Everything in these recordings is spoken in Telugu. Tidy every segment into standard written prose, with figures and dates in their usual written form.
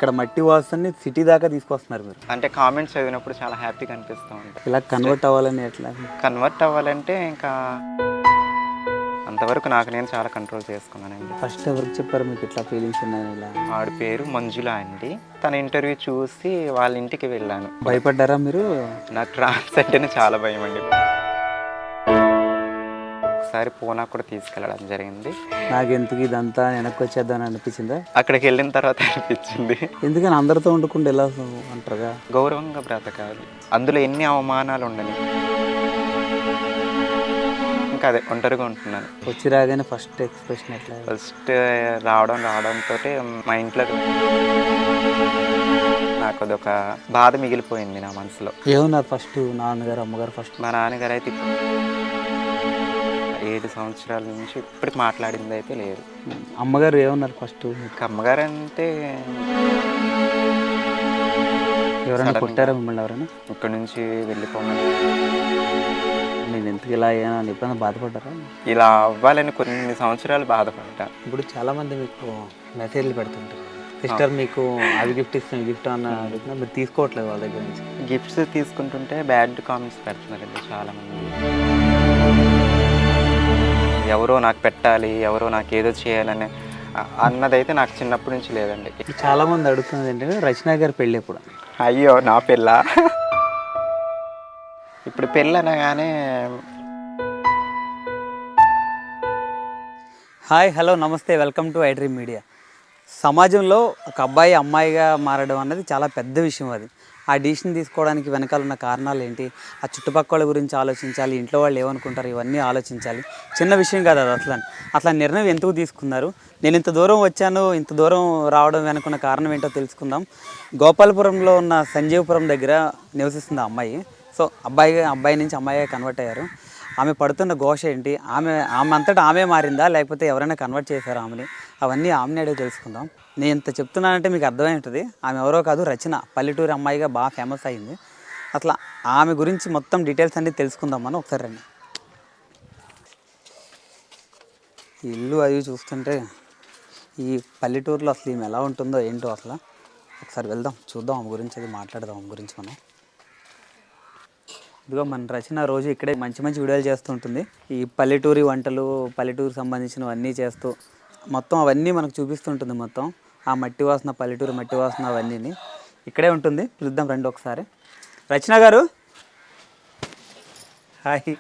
ఇక్కడ మట్టి వాసనని సిటీ దాకా తీసుకొస్తున్నారు మీరు. అంటే కామెంట్స్ చదివినప్పుడు చాలా హ్యాపీగా అనిపిస్తూ ఉంటుంది. ఇలా కన్వర్ట్ అవ్వాలని ఎట్లా? కన్వర్ట్ అవ్వాలంటే ఇంకా అంతవరకు నాకు నేను చాలా కంట్రోల్ చేసుకున్నానండి. ఫస్ట్ ఎవరికి చెప్పారు మీకు ఇట్లా ఫీలింగ్స్ ఉన్నాయని? ఇలా ఆవిడ పేరు మంజుల అండి. తన ఇంటర్వ్యూ చూసి వాళ్ళ ఇంటికి వెళ్ళాను. భయపడ్డారా మీరు? నాకు ట్రాన్స్ అంటేనే చాలా భయం అండి. ఒకసారి పూనా కూడా తీసుకెళ్ళడం జరిగింది. నాకు ఎందుకు ఇదంతా వెనక్కి వచ్చేద్దామని అనిపించిందా? అక్కడికి వెళ్ళిన తర్వాత అనిపించింది. ఎందుకని అందరితో ఉండకుండా ఎలా అంటారుగా? గౌరవంగా బ్రతకాలి, అందులో ఎన్ని అవమానాలు ఉండని. ఇంకా అదే ఒంటరిగా ఉంటున్నాను. వచ్చి రాగానే ఫస్ట్ ఎక్స్ప్రెషన్ ఎట్లా? ఫస్ట్ రావడంతో మా ఇంట్లో నాకు అదొక బాధ మిగిలిపోయింది నా మనసులో. ఏమన్నారు ఫస్ట్? నాన్నగారు అమ్మగారు ఫస్ట్? మా నాన్నగారు అయితే 7 సంవత్సరాల నుంచి ఇప్పటికి మాట్లాడింది అయితే లేదు. అమ్మగారు ఏమన్నారు ఫస్ట్? అమ్మగారు అంటే ఎవరైనా కొట్టారా మిమ్మల్ని? ఎవరైనా ఇక్కడ నుంచి వెళ్ళిపోమని? నేను ఎందుకు ఇలా అయ్యాను అని ఎప్పుడైనా బాధపడ్డారా? ఇలా అవ్వాలని కొన్ని సంవత్సరాలు బాధపడ్డా. ఇప్పుడు చాలామంది మీకు మెసేజ్లు పెడుతుంటారు, సిస్టర్ మీకు అది గిఫ్ట్ ఇస్తాను గిఫ్ట్ అన్న అడుగుతున్నా, మీరు తీసుకోవట్లేదు వాళ్ళ దగ్గర నుంచి. గిఫ్ట్స్ తీసుకుంటుంటే బ్యాడ్ కామెంట్స్ పెడుతున్నారండి చాలామంది. ఎవరో నాకు పెట్టాలి, ఎవరో నాకు ఏదో చేయాలని అన్నదైతే నాకు చిన్నప్పటి నుంచి లేదండి. చాలామంది అడుగుతున్నది ఏంటంటే రచన గారి పెళ్ళి ఎప్పుడు? అయ్యో నా పెళ్ళ ఇప్పుడు పెళ్ళి అనగానే హాయ్ హలో నమస్తే, వెల్కమ్ టు ఐడ్రీమ్ మీడియా. సమాజంలో ఒక అబ్బాయి అమ్మాయిగా మారడం అన్నది చాలా పెద్ద విషయం. అది ఆ డిసిషన్ తీసుకోవడానికి వెనకాల ఉన్న కారణాలు ఏంటి, ఆ చుట్టుపక్కల గురించి ఆలోచించాలి, ఇంట్లో వాళ్ళు ఏమనుకుంటారు, ఇవన్నీ ఆలోచించాలి. చిన్న విషయం కాదు అది. అట్లా నిర్ణయం ఎందుకు తీసుకున్నారు, నేను ఇంత దూరం వచ్చాను, ఇంత దూరం రావడం వెనుకున్న కారణం ఏంటో తెలుసుకుందాం. గోపాలపురంలో ఉన్న సంజీవపురం దగ్గర నివసిస్తుంది ఆ అమ్మాయి. సో అబ్బాయి నుంచి అమ్మాయిగా కన్వర్ట్ అయ్యారు. ఆమె పడుతున్న ఘోష ఏంటి, ఆమె అంతటా ఆమె మారిందా లేకపోతే ఎవరైనా కన్వర్ట్ చేశారా ఆమెని, అవన్నీ ఆమెని అడిగి తెలుసుకుందాం. నేను ఇంత చెప్తున్నానంటే మీకు అర్థమై ఉంటుంది, ఆమె ఎవరో కాదు, రచన. పల్లెటూరు అమ్మాయిగా బాగా ఫేమస్ అయింది. అట్లా ఆమె గురించి మొత్తం డీటెయిల్స్ అన్నీ తెలుసుకుందాం మనం. ఒకసారి రండి. ఇల్లు అవి చూస్తుంటే ఈ పల్లెటూరులో అసలు ఈమె ఎలా ఉంటుందో ఏంటో అసలు. ఒకసారి వెళ్దాం, చూద్దాం ఆమె గురించి, అది మాట్లాడదాం ఆమె గురించి మనం. ఇదిగో మన రచన రోజు ఇక్కడే మంచి మంచి వీడియోలు చేస్తూ ఉంటుంది. ఈ పల్లెటూరి వంటలు, పల్లెటూరు సంబంధించినవన్నీ చేస్తూ మొత్తం అవన్నీ మనకు చూపిస్తుంటుంది. మొత్తం ఆ మట్టి వాసన, పల్లెటూరు మట్టి వాసన అవన్నీ ఇక్కడే ఉంటుంది. పిలుద్దాం రండి ఒకసారి. రచన గారు హాయ్.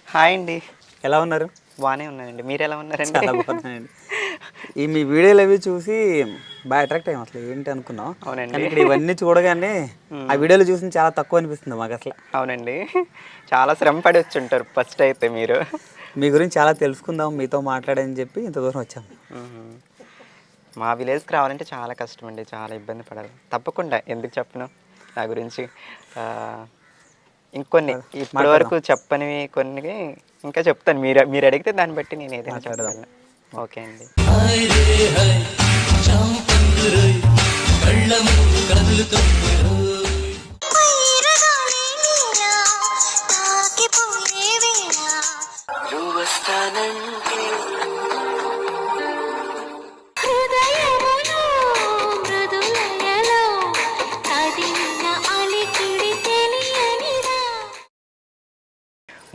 హాయ్ అండి, ఎలా ఉన్నారు? బాగానే ఉన్నానండి, మీరు ఎలా ఉన్నారండి? చాలా బాగున్నాయండి. ఈ మీ వీడియోలు అవి చూసి బాగా అట్రాక్ట్ అయ్యాం. అసలు ఏంటి అనుకున్నాం. అవునండి. ఇక్కడ ఇవన్నీ చూడగానే ఆ వీడియోలు చూసి చాలా తక్కువ అనిపిస్తుంది మాకు అసలు. అవునండి, చాలా శ్రమ పడి వచ్చి ఉంటారు ఫస్ట్ అయితే మీరు. మీ గురించి చాలా తెలుసుకుందాం, మీతో మాట్లాడని చెప్పి ఇంత దూరం వచ్చాము. మా విలేజ్కి రావాలంటే చాలా కష్టం అండి, చాలా ఇబ్బంది పడాలి. తప్పకుండా, ఎందుకు చెప్పను నా గురించి. ఇంకొన్ని ఇప్పటి వరకు చెప్పనివి కొన్ని ఇంకా చెప్తాను. మీరు అడిగితే దాన్ని బట్టి నేను ఏదైనా చెప్పగలను. ఓకే అండి.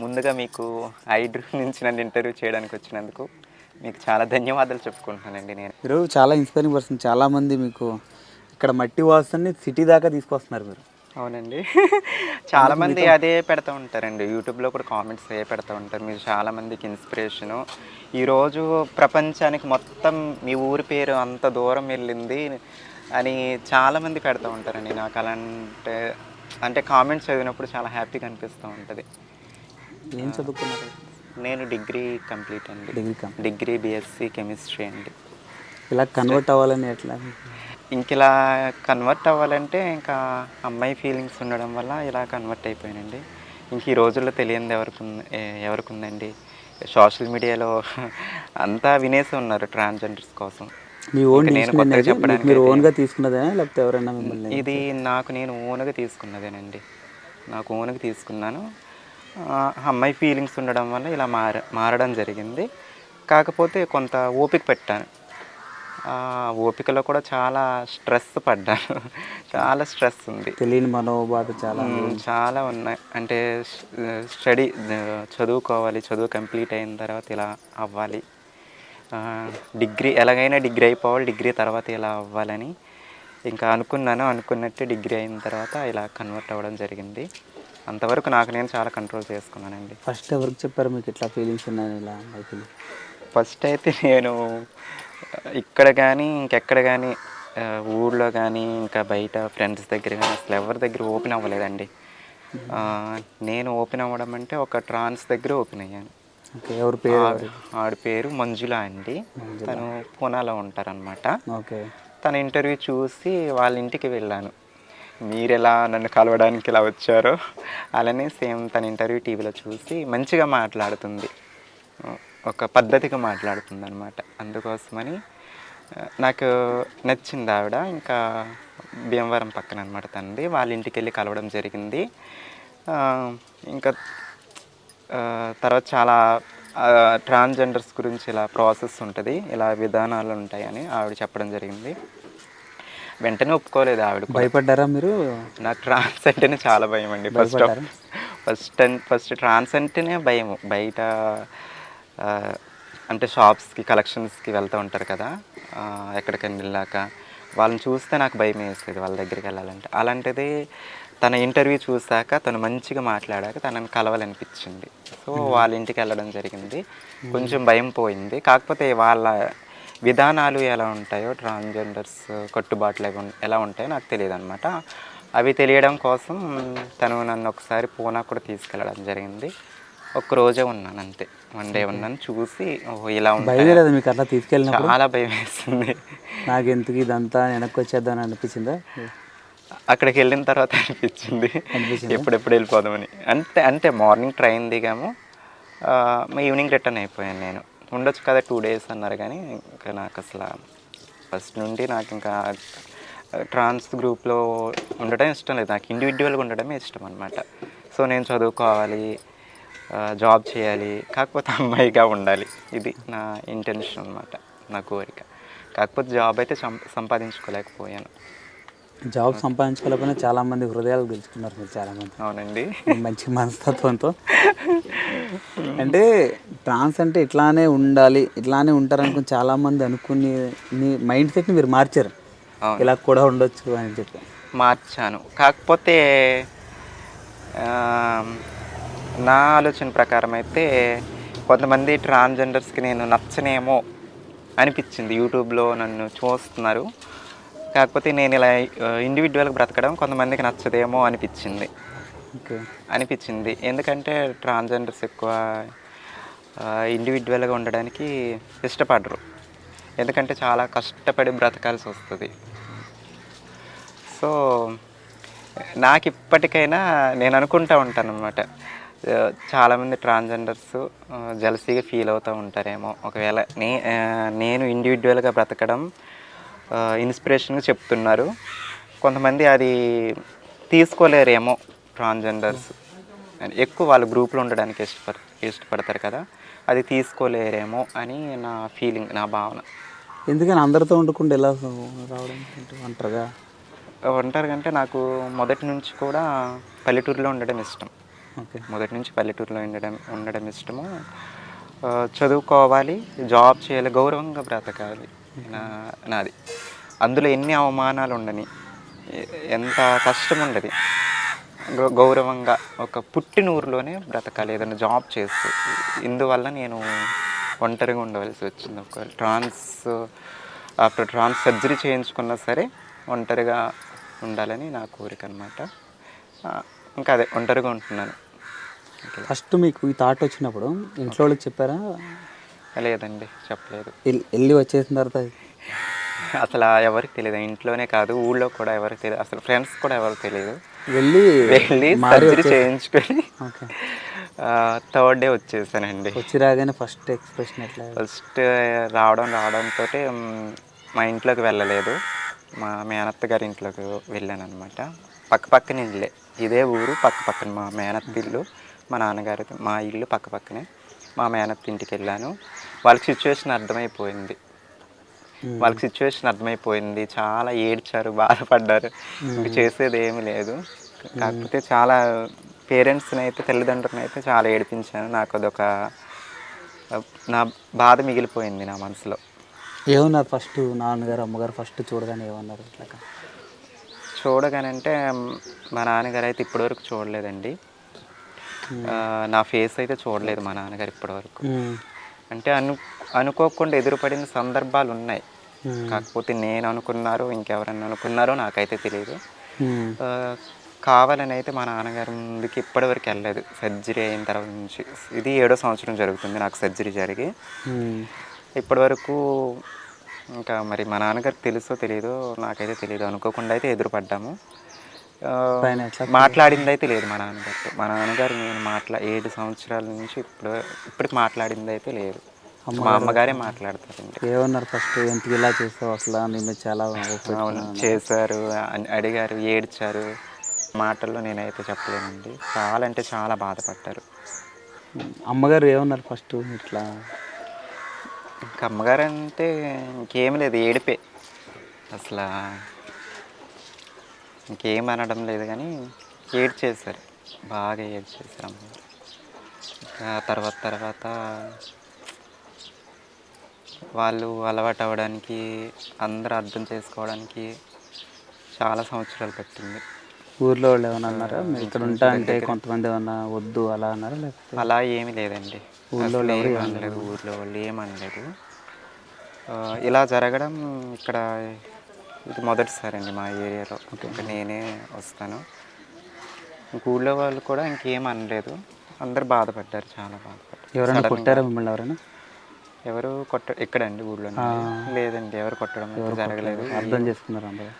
ముందుగా మీకు ఐడ్రీమ్ నుంచి నన్ను ఇంటర్వ్యూ చేయడానికి వచ్చినందుకు మీకు చాలా ధన్యవాదాలు చెప్పుకుంటున్నానండి. నేను మీరు చాలా ఇన్స్పైరింగ్ పర్సన్. చాలామంది మీకు ఇక్కడ మట్టి వాసనని సిటీ దాకా తీసుకొస్తున్నారు మీరు. అవునండి, చాలామంది అదే పెడతా ఉంటారండి, యూట్యూబ్లో కూడా కామెంట్స్ అదే పెడతా ఉంటారు. మీరు చాలామందికి ఇన్స్పిరేషను. ఈరోజు ప్రపంచానికి మొత్తం మీ ఊరి పేరు అంత దూరం వెళ్ళింది అని చాలామంది పెడతా ఉంటారండి. నాకు అంటే కామెంట్స్ చదివినప్పుడు చాలా హ్యాపీగా అనిపిస్తూ ఉంటుంది. ఏం చదువుకున్నారు? నేను డిగ్రీ కంప్లీట్ అండి. డిగ్రీ బిఎస్సి కెమిస్ట్రీ అండి. ఇలా కన్వర్ట్ అవ్వాలని ఎట్లా? ఇలా కన్వర్ట్ అవ్వాలంటే ఇంకా అమ్మాయి ఫీలింగ్స్ ఉండడం వల్ల ఇలా కన్వర్ట్ అయిపోయానండి. ఇంక ఈ రోజుల్లో తెలియనిది ఎవరికి ఉందండి. సోషల్ మీడియాలో అంతా వినేసి ఉన్నారు ట్రాన్స్జెండర్స్ కోసం. నేను కొత్తగా చెప్పడానికి మీరు ఓన్గా తీసుకున్నదేనా లేకపోతే ఎవరైనా మిమ్మల్ని? ఇది నేను ఓన్గా తీసుకున్నదేనండి. నాకు ఓన్గా తీసుకున్నాను. అమ్మాయి ఫీలింగ్స్ ఉండడం వల్ల ఇలా మారడం జరిగింది. కాకపోతే కొంత ఓపిక పెట్టాను. ఓపికలో కూడా చాలా స్ట్రెస్ పడ్డాను. చాలా స్ట్రెస్ ఉంది. తెలియని మనోబాధ చాలా చాలా ఉన్నాయి. అంటే స్టడీ చదువుకోవాలి. చదువు కంప్లీట్ అయిన తర్వాత ఇలా అవ్వాలి. డిగ్రీ ఎలాగైనా డిగ్రీ అయిపోవాలి. డిగ్రీ తర్వాత ఇలా అవ్వాలని ఇంకా అనుకున్నాను. అనుకున్నట్టు డిగ్రీ అయిన తర్వాత ఇలా కన్వర్ట్ అవ్వడం జరిగింది. అంతవరకు నాకు నేను చాలా కంట్రోల్ చేసుకున్నానండి. ఫస్ట్ ఎవరికి చెప్పారు మీకు ఇట్లా ఫీలింగ్స్ ఉన్నాయని ఇలా అయిపోయింది? ఫస్ట్ అయితే నేను ఇక్కడ కానీ ఇంకెక్కడ కానీ ఊళ్ళో కానీ ఇంకా బయట ఫ్రెండ్స్ దగ్గర కానీ అసలు ఎవరి దగ్గర ఓపెన్ అవ్వలేదండి. నేను ఓపెన్ అవ్వడం అంటే ఒక ట్రాన్స్ దగ్గర ఓపెన్ అయ్యాను. ఓకే. ఎవరి పేరు? ఆవిడ పేరు మంజుల అండి. తను పూనాలో ఉంటారనమాట. ఓకే. తన ఇంటర్వ్యూ చూసి వాళ్ళ ఇంటికి వెళ్ళాను. మీరెలా నన్ను కలవడానికి ఇలా వచ్చారో అలానే సేమ్ తన ఇంటర్వ్యూ టీవీలో చూసి మంచిగా మాట్లాడుతుంది, ఒక పద్ధతిగా మాట్లాడుతుంది అనమాట. అందుకోసమని నాకు నచ్చింది ఆవిడ. ఇంకా భీమవరం పక్కన అనమాట తనది. వాళ్ళ ఇంటికి వెళ్ళి కలవడం జరిగింది. ఇంకా తర్వాత చాలా ట్రాన్స్జెండర్స్ గురించి ఇలా ప్రాసెస్ ఉంటుంది, ఇలా విధానాలు ఉంటాయని ఆవిడ చెప్పడం జరిగింది. వెంటనే ఒప్పుకోలేదు ఆవిడ. భయపడ్డారా మీరు? నాకు ట్రాన్స్ అంటేనే చాలా భయం అండి. ఫస్ట్ ట్రాన్స్ అంటేనే భయము. బయట అంటే షాప్స్కి కలెక్షన్స్కి వెళ్తూ ఉంటారు కదా, ఎక్కడికైనా వెళ్ళాక వాళ్ళని చూస్తే నాకు భయం వేసేది వాళ్ళ దగ్గరికి వెళ్ళాలంటే. అలాంటిది తన ఇంటర్వ్యూ చూసాక తను మంచిగా మాట్లాడాక తనని కలవాలనిపించింది. సో వాళ్ళ ఇంటికి వెళ్ళడం జరిగింది. కొంచెం భయం పోయింది. కాకపోతే వాళ్ళ విధానాలు ఎలా ఉంటాయో, ట్రాన్స్జెండర్స్ కట్టుబాట్లు ఎలా ఉంటాయో నాకు తెలియదు అనమాట. అవి తెలియడం కోసం తను నన్ను ఒకసారి పూనా కూడా తీసుకెళ్ళడం జరిగింది. ఒక్కరోజే ఉన్నాను అంతే, 1 డే ఉన్నాను. చూసి ఓహో ఇలా ఉంటాయి. మీకు అట్లా తీసుకెళ్ళినప్పుడు చాలా భయం వేస్తుంది. నాకు ఎందుకు ఇదంతా వెనక్కి వచ్చేద్దాం అనిపించిందా? అక్కడికి వెళ్ళిన తర్వాత అనిపించింది ఎప్పుడెప్పుడు వెళ్ళిపోదామని. అంటే మార్నింగ్ ట్రైన్ దిగాము, ఈవినింగ్ రిటర్న్ అయిపోయాను. నేను ఉండొచ్చు కదా 2 days అన్నారు, కానీ ఇంకా నాకు అసలు ఫస్ట్ నుండి నాకు ఇంకా ట్రాన్స్ గ్రూప్లో ఉండడం ఇష్టం లేదు. నాకు ఇండివిజువల్గా ఉండడమే ఇష్టం అనమాట. సో నేను చదువుకోవాలి, జాబ్ చేయాలి, కాకపోతే అమ్మాయిగా ఉండాలి. ఇది నా ఇంటెన్షన్ అనమాట, నా కోరిక. కాకపోతే జాబ్ అయితే సంపాదించుకోలేకపోయాను. జాబ్ సంపాదించుకోలేకపోయినా చాలామంది హృదయాలు గెలుచుకున్నారు మీరు, చాలామంది. అవునండి. మంచి మనస్తత్వంతో. అంటే ట్రాన్స్ అంటే ఇట్లానే ఉండాలి, ఇట్లానే ఉంటారనుకుని చాలామంది అనుకుని మీ మైండ్ సెట్ని మీరు మార్చారు, ఇలా కూడా ఉండొచ్చు అని చెప్పి. మార్చాను. కాకపోతే నా ఆలోచన ప్రకారం అయితే కొంతమంది ట్రాన్స్జెండర్స్కి నేను నచ్చనేమో అనిపించింది. యూట్యూబ్లో నన్ను చూస్తున్నారు, కాకపోతే నేను ఇలా ఇండివిజువల్గా బ్రతకడం కొంతమందికి నచ్చదేమో అనిపించింది. ఎందుకంటే ట్రాన్స్జెండర్స్ ఎక్కువ ఇండివిజువల్గా ఉండడానికి ఇష్టపడరు. ఎందుకంటే చాలా కష్టపడి బ్రతకాల్సి వస్తుంది. సో నాకు ఇప్పటికైనా నేను అనుకుంటూ ఉంటాను అన్నమాట, చాలామంది ట్రాన్స్జెండర్స్ జెలసీగా ఫీల్ అవుతూ ఉంటారేమో, ఒకవేళ నేను ఇండివిజువల్గా బ్రతకడం ఇన్స్పిరేషన్గా చెప్తున్నారు. కొంతమంది అది తీసుకోలేరేమో, ట్రాన్స్జెండర్స్ ఎక్కువ వాళ్ళ గ్రూప్లో ఉండడానికి ఇష్టపడతారు కదా, అది తీసుకోలేరేమో అని నా ఫీలింగ్, నా భావన. ఎందుకని అందరితో ఉండకుండా ఎలా రావడం అంటారుగా? ఒంటరి కంటే నాకు మొదటి నుంచి కూడా పల్లెటూరులో ఉండడం ఇష్టం. మొదటి నుంచి పల్లెటూరులో ఉండడం ఇష్టము. చదువుకోవాలి, జాబ్ చేయాలి, గౌరవంగా బ్రతకాలి నాది. అందులో ఎన్ని అవమానాలు ఉండని, ఎంత కష్టం ఉండదు, గౌరవంగా ఒక పుట్టిన ఊరిలోనే బ్రతకాలి, ఏదైనా జాబ్ చేస్తూ. ఇందువల్ల నేను ఒంటరిగా ఉండవలసి వచ్చింది. ఒక ఆఫ్టర్ ట్రాన్స్ సర్జరీ చేయించుకున్నా సరే ఒంటరిగా ఉండాలని నా కోరిక అనమాట. ఇంకా అదే ఒంటరిగా ఉంటున్నాను. ఫస్ట్ మీకు ఈ థాట్ వచ్చినప్పుడు ఇంట్లో వాళ్ళకి చెప్పారా? లేదండి, చెప్పలేదు. వెళ్ళి వచ్చేసిన తర్వాత అసలు ఎవరికి తెలియదు, ఇంట్లోనే కాదు ఊళ్ళో కూడా ఎవరికి తెలియదు, అసలు ఫ్రెండ్స్ కూడా ఎవరికి తెలియదు. వెళ్ళి సర్జరీ చేయించుకొని 3rd day వచ్చేసానండి. వచ్చి రాగానే ఫస్ట్ ఎక్స్ప్రెషన్ ఎట్లా? ఫస్ట్ రావడంతో మా ఇంట్లోకి వెళ్ళలేదు, మా మేనత్త గారి ఇంట్లోకి వెళ్ళాను అనమాట. పక్కనే ఇల్లే, ఇదే ఊరు పక్కన. మా మేనత్త ఇల్లు, మా నాన్నగారి మా ఇల్లు పక్కనే. మా మేనత్త ఇంటికి వెళ్ళాను. వాళ్ళకి సిచ్యువేషన్ అర్థమైపోయింది. వాళ్ళకి సిచ్యువేషన్ అర్థమైపోయింది, చాలా ఏడ్చారు, బాధపడ్డారు. ఇంక చేసేది ఏమీ లేదు. కాకపోతే చాలా పేరెంట్స్ని అయితే, తల్లిదండ్రులను అయితే చాలా ఏడిపించాను. నాకు అదొక నా బాధ మిగిలిపోయింది నా మనసులో. ఏమన్నారు ఫస్ట్ నాన్నగారు అమ్మగారు ఫస్ట్ చూడగానే ఏమన్నారు ఇట్లా? చూడగానంటే మా నాన్నగారు అయితే ఇప్పటివరకు చూడలేదండి. నా ఫేస్ అయితే చూడలేదు మా నాన్నగారు ఇప్పటివరకు. అంటే అనుకోకుండా ఎదురుపడిన సందర్భాలు ఉన్నాయి. కాకపోతే నేను అనుకున్నారో ఇంకెవరన్నా అనుకున్నారో నాకైతే తెలియదు. కావాలని అయితే మా నాన్నగారి ముందుకి ఇప్పటివరకు వెళ్ళలేదు. సర్జరీ అయిన తర్వాత నుంచి ఇది 7వ సంవత్సరం జరుగుతుంది నాకు సర్జరీ జరిగి. ఇప్పటివరకు ఇంకా మరి మా నాన్నగారికి తెలుసో తెలియదో నాకైతే తెలియదు. అనుకోకుండా అయితే ఎదురుపడ్డాము. మాట్లాడింది అయితే లేదు మా నాన్నగారితో. మా నాన్నగారు నేను 7 సంవత్సరాల నుంచి ఇప్పటికి మాట్లాడింది అయితే లేదు. మా అమ్మగారే మాట్లాడతారండి. ఏమన్నారు ఫస్ట్? ఎందుకు ఇలా చేస్తావు అసలు? నేను చాలా అవును చేశారు అని అడిగారు, ఏడ్చారు. మాటల్లో నేనైతే చెప్పలేనండి. చాలా అంటే చాలా బాధపడ్డారు. అమ్మగారు ఏమన్నారు ఫస్ట్ ఇట్లా? ఇంకా అమ్మగారు అంటే ఇంకేం లేదు, ఏడిపే. అసలు ఇంకేం అనడం లేదు కానీ ఏడ్చేశారు, బాగా ఏడ్చేశారు అమ్మగారు. ఇంకా తర్వాత వాళ్ళు అలవాటు అవ్వడానికి, అందరూ అర్థం చేసుకోవడానికి చాలా సంవత్సరాలు పట్టింది. ఊర్లో వాళ్ళు ఏమన్నా అన్నారా ఇక్కడ ఉంటా అంటే? కొంతమంది ఏమన్నా వద్దు అలా అన్నారా లేకపోతే? అలా ఏమీ లేదండి. ఊళ్ళో ఏమనలేదు, ఊర్లో వాళ్ళు ఏమనలేదు. ఇలా జరగడం ఇక్కడ ఇది మొదటిసారి అండి మా ఏరియాలో. ఇంకా నేనే వస్తాను. ఇంక ఊళ్ళో వాళ్ళు కూడా ఇంకేం అనలేదు. అందరు బాధపడ్డారు, చాలా బాధపడ్డారు. ఎవరైనా కొట్టారా మిమ్మల్ని? ఎవరైనా? ఎవరు ఎక్కడండి ఊళ్ళో? లేదండి, ఎవరు కొట్టడం జరగలేదు. అర్థం చేసుకున్నారు అందరూ?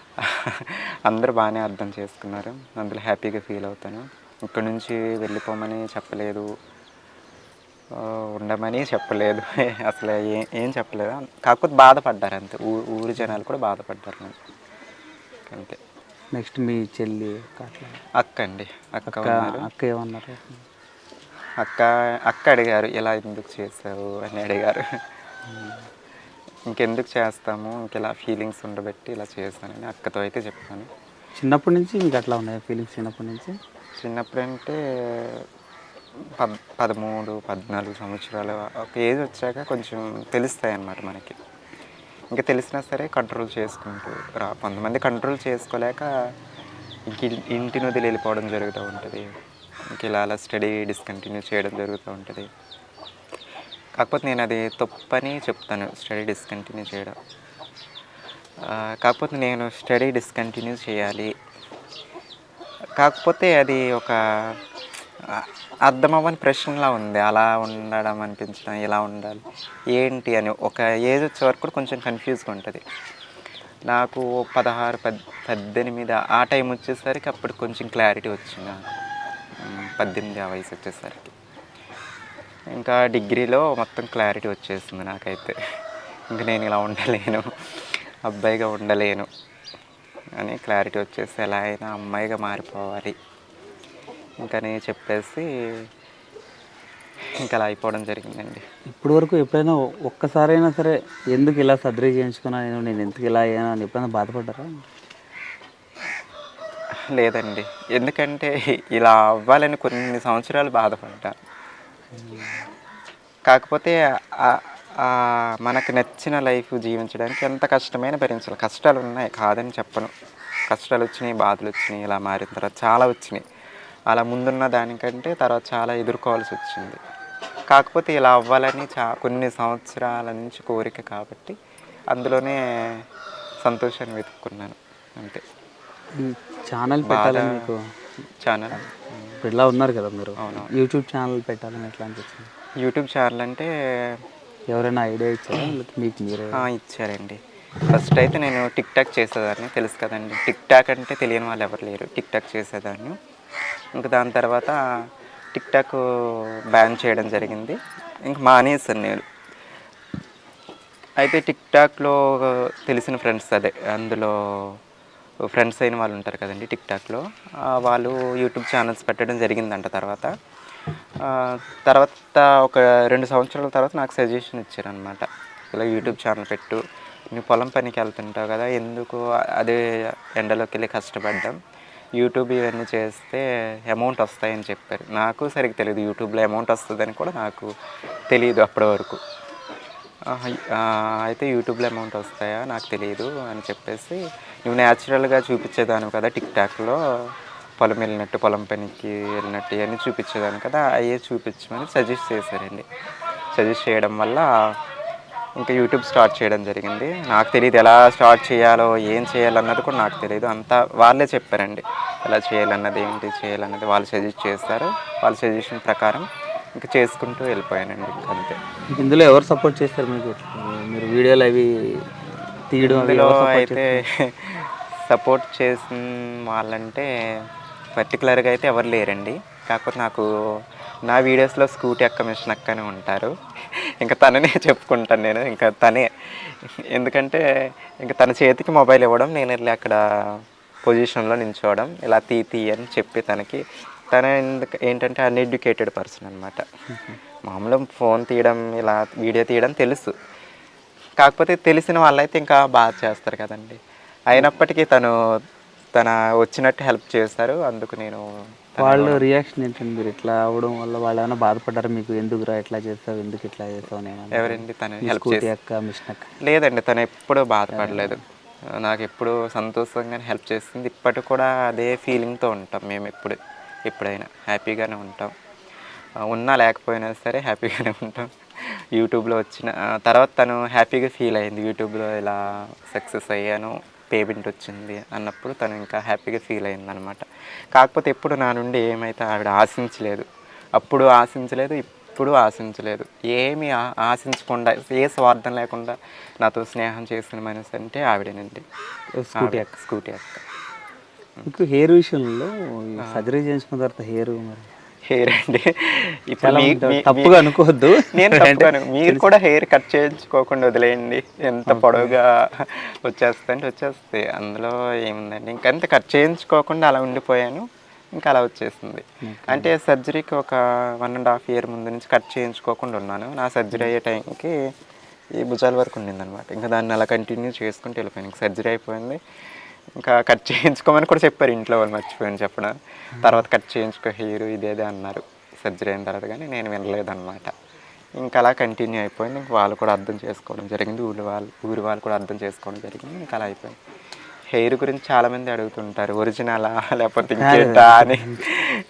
అందరూ బాగానే అర్థం చేసుకున్నారు. అందులో హ్యాపీగా ఫీల్ అవుతాను. ఇక్కడ నుంచి వెళ్ళిపోమని చెప్పలేదు, ఉండమని చెప్పలేదు, అసలు ఏం చెప్పలేదు. కాకపోతే బాధపడ్డారు అంతే. ఊరి జనాలు కూడా బాధపడ్డారు అంతే. నెక్స్ట్ మీ చెల్లి అక్క అండి, అక్క ఏమన్నారు? అక్క అడిగారు, ఇలా ఎందుకు చేసావు అని అడిగారు. ఇంకెందుకు చేస్తాము, ఇంకెలా ఫీలింగ్స్ ఉండబట్టి ఇలా చేశానని అక్కతో అయితే చెప్పాను. చిన్నప్పటి నుంచి మీకు అట్లా ఉన్నాయి ఫీలింగ్స్? చిన్నప్పటి నుంచి? చిన్నప్పుడంటే 13, 14 సంవత్సరాలు ఒక ఏజ్ వచ్చాక కొంచెం తెలుస్తాయి అన్నమాట మనకి. ఇంకా తెలిసినా సరే కంట్రోల్ చేసుకుంటూ కొంతమంది కంట్రోల్ చేసుకోలేక ఇంటిని వదిలి వెళ్ళిపోవడం జరుగుతూ ఉంటుంది. ఇంక ఇలా స్టడీ డిస్కంటిన్యూ చేయడం జరుగుతూ ఉంటుంది. కాకపోతే నేను అది తప్పని చెప్తాను, స్టడీ డిస్కంటిన్యూ చేయడం. కాకపోతే నేను స్టడీ డిస్కంటిన్యూ చేయాలి, కాకపోతే అది ఒక అర్థమవ్వని ప్రశ్నలా ఉంది. అలా ఉండడం అనిపించడం, ఇలా ఉండాలి ఏంటి అని ఒక ఏజ్ వచ్చే వరకు కూడా కొంచెం కన్ఫ్యూజ్గా ఉంటుంది. నాకు 16, 18 ఆ టైం వచ్చేసరికి అప్పుడు కొంచెం క్లారిటీ వచ్చింది. నాకు 18 ఆ వయసు వచ్చేసరికి ఇంకా డిగ్రీలో మొత్తం క్లారిటీ వచ్చేసింది నాకైతే. ఇంక నేను ఇలా ఉండలేను, అబ్బాయిగా ఉండలేను అని క్లారిటీ వచ్చేసి ఎలా అయినా అమ్మాయిగా మారిపోవాలి ఇంకని చెప్పేసి ఇంకా అలా అయిపోవడం జరిగిందండి. ఇప్పటి వరకు ఎప్పుడైనా ఒక్కసారైనా సరే ఎందుకు ఇలా సర్జరీ చేయించుకున్నాను, నేను ఎందుకు ఇలా అయ్యాను అని ఎప్పుడైనా బాధపడ్డారా? లేదండి, ఎందుకంటే ఇలా అవ్వాలని కొన్ని సంవత్సరాలు బాధపడ్డా. కాకపోతే మనకు నచ్చిన లైఫ్ జీవించడానికి ఎంత కష్టమైనా భరించాలి. కష్టాలు ఉన్నాయి, కాదని చెప్పను. కష్టాలు వచ్చినాయి, బాధలు వచ్చినాయి, ఇలా మారిన తర్వాత చాలా వచ్చినాయి. అలా ముందున్న దానికంటే తర్వాత చాలా ఎదుర్కోవాల్సి వచ్చింది. కాకపోతే ఇలా అవ్వాలని కొన్ని సంవత్సరాల నుంచి కోరిక కాబట్టి అందులోనే సంతోషాన్ని వెతుక్కున్నాను అంతే. ఛానల్ పెట్టాలని మీకు ఛానల్ ఇలా ఉన్నారు కదా మీరు, అవును, యూట్యూబ్ ఛానల్ పెట్టాలని ఎట్లా అనిపించింది? యూట్యూబ్ ఛానల్ అంటే ఎవరైనా ఐడియా ఇచ్చారా మీకు? మీరే ఇచ్చారండి. ఫస్ట్ అయితే నేను టిక్ టాక్ చేసేదాన్ని, తెలుసు కదండి, టిక్ టాక్ అంటే తెలియని వాళ్ళు ఎవరు లేరు. టిక్ టాక్ చేసేదాన్ని. ఇంకా దాని తర్వాత టిక్ టాక్ బ్యాన్ చేయడం జరిగింది, ఇంక మానేసాను నేను. అయితే టిక్ టాక్లో తెలిసిన ఫ్రెండ్స్, అందులో ఫ్రెండ్స్ అయిన వాళ్ళు ఉంటారు కదండి టిక్ టాక్లో, వాళ్ళు యూట్యూబ్ ఛానల్స్ పెట్టడం జరిగిందంట. తర్వాత ఒక 2 సంవత్సరాల తర్వాత నాకు సజెషన్ ఇచ్చారనమాట, ఇలా యూట్యూబ్ ఛానల్ పెట్టు, నువ్వు పొలం పనికి వెళ్తుంటావు కదా, ఎందుకు అదే ఎండలోకి వెళ్ళి కష్టపడ్డాం, యూట్యూబ్ ఇవన్నీ చేస్తే అమౌంట్ వస్తాయని చెప్పారు. నాకు సరిగ్గా తెలియదు యూట్యూబ్లో అమౌంట్ వస్తుందని కూడా నాకు తెలియదు అప్పటి వరకు. అయితే యూట్యూబ్లో అమౌంట్ వస్తాయా నాకు తెలియదు అని చెప్పేసి, నువ్వు న్యాచురల్గా చూపించేదాను కదా టిక్టాక్లో పొలం వెళ్ళినట్టు, పొలం పనికి వెళ్ళినట్టు ఇవన్నీ చూపించేదాను కదా, అయ్యే చూపించమని సజెస్ట్ చేశారండి. సజెస్ట్ చేయడం వల్ల ఇంకా యూట్యూబ్ స్టార్ట్ చేయడం జరిగింది. నాకు తెలియదు ఎలా స్టార్ట్ చేయాలో, ఏం చేయాలన్నది కూడా నాకు తెలియదు. అంతా వాళ్ళే చెప్పారండి, ఎలా చేయాలన్నది, ఏంటి చేయాలన్నది వాళ్ళు సజెస్ట్ చేస్తారు. వాళ్ళ సజెషన్ ప్రకారం ఇంకా చేసుకుంటూ వెళ్ళిపోయానండి, అంతే. ఇందులో ఎవరు సపోర్ట్ చేస్తారు మీకు? మీరు వీడియోలు అవి తీయడం అవి ఇందులో ఎవరు సపోర్ట్ అయితే చేస్తారు? సపోర్ట్ చేసిన వాళ్ళంటే పర్టికులర్గా అయితే ఎవరు లేరండి. కాకపోతే నాకు నా వీడియోస్లో స్కూటీ అక్క, మిషన్ అక్క అని ఉంటారు. ఇంకా తననే చెప్పుకుంటాను నేను, ఇంకా తనే. ఎందుకంటే ఇంకా తన చేతికి మొబైల్ ఇవ్వడం, నేను వెళ్ళి అక్కడ పొజిషన్లో నిల్చోవడం, ఇలా తీ అని చెప్పి తనకి. తన ఏంటంటే అన్ఎడ్యుకేటెడ్ పర్సన్ అనమాట. మామూలుగా ఫోన్ తీయడం, ఇలా వీడియో తీయడం తెలుసు. కాకపోతే తెలిసిన వాళ్ళైతే ఇంకా బాగా చేస్తారు కదండి. అయినప్పటికీ తన వచ్చినట్టు హెల్ప్ చేస్తారు. అందుకు నేను వాళ్ళ రియాక్షన్ ఏంటండి? మీరు ఇట్లా అవ్వడం వల్ల వాళ్ళు ఏమైనా బాధపడ్డారు మీకు? ఎందుకురా ఇట్లా చేస్తావు, ఎందుకు ఇట్లా చేస్తావు అని ఏమన్నా? ఎవరండి తను హెల్ప్ స్కూటీ చేసి? అక్క, మిషన్ అక్క? లేదండి, తను ఎప్పుడూ బాధపడలేదు. నాకు ఎప్పుడు సంతోషంగానే హెల్ప్ చేస్తుంది. ఇప్పటికి కూడా అదే ఫీలింగ్తో ఉంటాం మేము. ఎప్పుడైనా హ్యాపీగానే ఉంటాం. ఉన్నా లేకపోయినా సరే హ్యాపీగానే ఉంటాం. యూట్యూబ్లో వచ్చిన తర్వాత తను హ్యాపీగా ఫీల్ అయింది. యూట్యూబ్లో ఇలా సక్సెస్ అయ్యాను, పేమెంట్ వచ్చింది అన్నప్పుడు తను ఇంకా హ్యాపీగా ఫీల్ అయింది అనమాట. కాకపోతే ఎప్పుడు నా నుండి ఏమైతే ఆవిడ ఆశించలేదు. అప్పుడు ఆశించలేదు, ఇప్పుడు ఆశించలేదు. ఏమీ ఆశించకుండా, ఏ స్వార్థం లేకుండా నాతో స్నేహం చేసిన మనసు అంటే ఆవిడేనండి, స్కూటీ అక్క. మీకు హెయిర్ విషయంలో సర్జరీ చేయించుకున్న తర్వాత హెయిర్ అండి, ఇప్పుడు తప్పుగా అనుకోవద్దు, నేను తప్పుగాను, మీరు కూడా హెయిర్ కట్ చేయించుకోకుండా వదిలేయండి. ఎంత పొడవుగా వచ్చేస్తాయి, అందులో ఏముందండి. ఇంకంతే, కట్ చేయించుకోకుండా అలా ఉండిపోయాను, ఇంకా అలా వచ్చేసింది. అంటే సర్జరీకి ఒక 1.5 year ముందు నుంచి కట్ చేయించుకోకుండా ఉన్నాను. నా సర్జరీ అయ్యే టైంకి ఈ భుజాల వరకు ఉండిందనమాట. ఇంకా దాన్ని అలా కంటిన్యూ చేసుకుంటూ వెళ్ళిపోయాను. ఇంకా సర్జరీ అయిపోయింది, ఇంకా కట్ చేయించుకోమని కూడా చెప్పారు ఇంట్లో వాళ్ళు, మర్చిపోయాను చెప్పడం. తర్వాత కట్ చేయించుకో హెయిర్ ఇదేదే అన్నారు సర్జరీ అయిన తర్వాత, కానీ నేను వినలేదన్నమాట. ఇంకా అలా కంటిన్యూ అయిపోయింది. ఇంక వాళ్ళు కూడా అర్థం చేసుకోవడం జరిగింది, ఊరి వాళ్ళు కూడా అర్థం చేసుకోవడం జరిగింది. ఇంకా అలా అయిపోయింది. హెయిర్ గురించి చాలామంది అడుగుతుంటారు, ఒరిజినలా లేకపోతే ఇంకేంటా అని.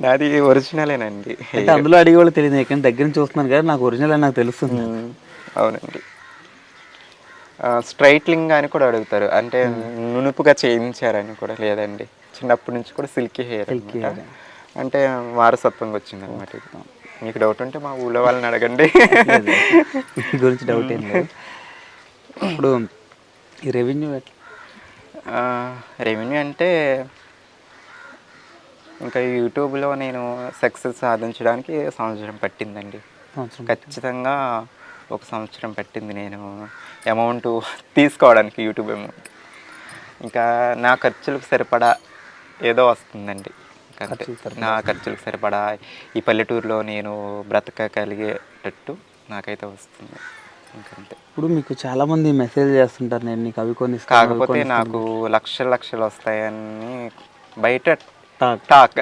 నాది ఒరిజినలేనండి. అందులో అడిగి వాళ్ళు తెలియదు, ఇక్కడ దగ్గర నుంచి చూస్తున్నాను కదా, నాకు ఒరిజినల్ అని నాకు తెలుస్తుంది. అవునండి. స్ట్రైట్లింగ్ అని కూడా అడుగుతారు, అంటే నునుపుగా చేయించారని కూడా. లేదండి, చిన్నప్పటి నుంచి కూడా సిల్కీ హెయిర్, అంటే వారసత్వంగా వచ్చింది అనమాట. మీకు డౌట్ ఉంటే మా ఊళ్ళో వాళ్ళని అడగండి, మీ గురించి డౌట్ ఏం లేదు. ఇప్పుడు ఈ రెవెన్యూ అంటే ఇంకా యూట్యూబ్లో నేను సక్సెస్ సాధించడానికి సంవత్సరం పట్టిందండి. ఖచ్చితంగా 1 సంవత్సరం పట్టింది నేను అమౌంట్ తీసుకోవడానికి, యూట్యూబ్ అమౌంట్. ఇంకా నా ఖర్చులకు సరిపడా ఏదో వస్తుందండి. అంతే, నా ఖర్చులకు సరిపడా ఈ పల్లెటూరులో నేను బ్రతకగలిగేటట్టు నాకైతే వస్తుంది, ఇంకంతే. ఇప్పుడు మీకు చాలామంది మెసేజ్ చేస్తుంటారు, నేను నీకు అవి కొన్ని. కాకపోతే నాకు లక్షలు వస్తాయని బయట టాక్,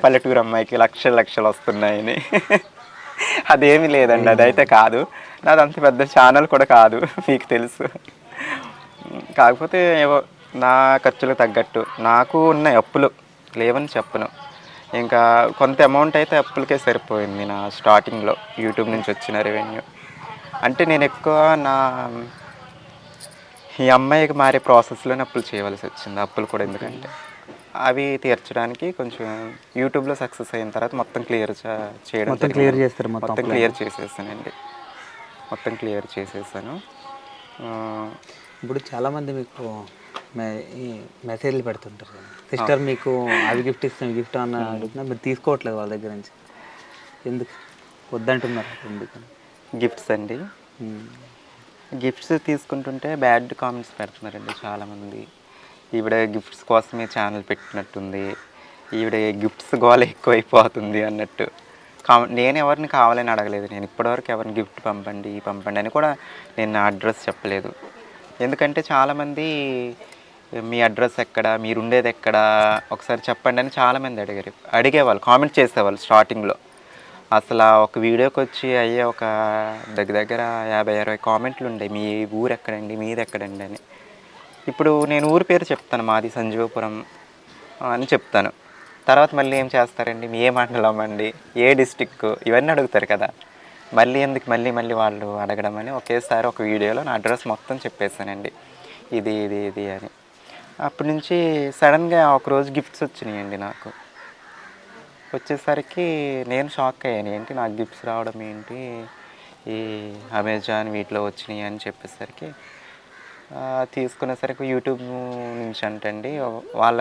పల్లెటూరు అమ్మాయికి లక్షలు వస్తున్నాయని. అదేమీ లేదండి, అదైతే కాదు. నాది అంత పెద్ద ఛానల్ కూడా కాదు, మీకు తెలుసు. కాకపోతే ఏవో నా ఖర్చులకు తగ్గట్టు, నాకు ఉన్న అప్పులు లేవని చెప్పను. ఇంకా కొంత అమౌంట్ అయితే అప్పులకే సరిపోయింది నా స్టార్టింగ్లో యూట్యూబ్ నుంచి వచ్చిన రెవెన్యూ. అంటే నేను ఎక్కువ ఈ అమ్మాయికి మారే ప్రాసెస్లోనే అప్పులు చేయవలసి వచ్చింది. అప్పులు కూడా ఎందుకంటే అవి తీర్చడానికి కొంచెం యూట్యూబ్లో సక్సెస్ అయిన తర్వాత మొత్తం క్లియర్ చేయడం, మొత్తం క్లియర్ చేసేసానండి, మొత్తం క్లియర్ చేసేసాను. ఇప్పుడు చాలామంది మీకు మెసేజ్లు పెడుతుంటారు, సిస్టర్ మీకు అవి గిఫ్ట్ ఇస్తాం, గిఫ్ట్ అన్న అడుగుతున్నా, మీరు తీసుకోవట్లేదు వాళ్ళ దగ్గర నుంచి, ఎందుకు వద్దంటున్నారు? ఎందుకని? గిఫ్ట్స్ అండి, గిఫ్ట్స్ తీసుకుంటుంటే బ్యాడ్ కామెంట్స్ పెడుతున్నారండి చాలామంది. ఈవిడ గిఫ్ట్స్ కోసమే ఛానల్ పెట్టినట్టుంది, ఈవిడ గిఫ్ట్స్ గోల ఎక్కువైపోతుంది అన్నట్టు. నేను ఎవరిని కావాలని అడగలేదు. నేను ఇప్పటివరకు ఎవరిని గిఫ్ట్ పంపండి అని కూడా నేను నా అడ్రస్ చెప్పలేదు. ఎందుకంటే చాలామంది మీ అడ్రస్ ఎక్కడ, మీరు ఉండేది ఎక్కడ, ఒకసారి చెప్పండి అని చాలామంది అడిగేవాళ్ళు, కామెంట్ చేసేవాళ్ళు స్టార్టింగ్లో. అసలు ఒక వీడియోకి వచ్చి అయ్యే ఒక దగ్గర 50-60 కామెంట్లు ఉండేవి, మీ ఊరు ఎక్కడండి, మీది ఎక్కడండి అని. ఇప్పుడు నేను ఊరి పేరు చెప్తాను, మాది సంజీవపురం అని చెప్తాను. తర్వాత మళ్ళీ ఏం చేస్తారండి, మీ ఏ మండలం అండి, ఏ డిస్టిక్, ఇవన్నీ అడుగుతారు కదా. మళ్ళీ ఎందుకు మళ్ళీ వాళ్ళు అడగడం అని ఒకేసారి ఒక వీడియోలో నా అడ్రస్ మొత్తం చెప్పేశానండి, ఇది ఇది ఇది అని. అప్పటి నుంచి సడన్గా ఒకరోజు గిఫ్ట్స్ వచ్చినాయండి నాకు. వచ్చేసరికి నేను షాక్ అయ్యాను, ఏంటి నాకు గిఫ్ట్స్ రావడం ఏంటి, ఈ అమెజాన్ వీటిలో వచ్చినాయి అని చెప్పేసరికి తీసుకునేసరికి యూట్యూబ్ నుంచి అంటండి, వాళ్ళ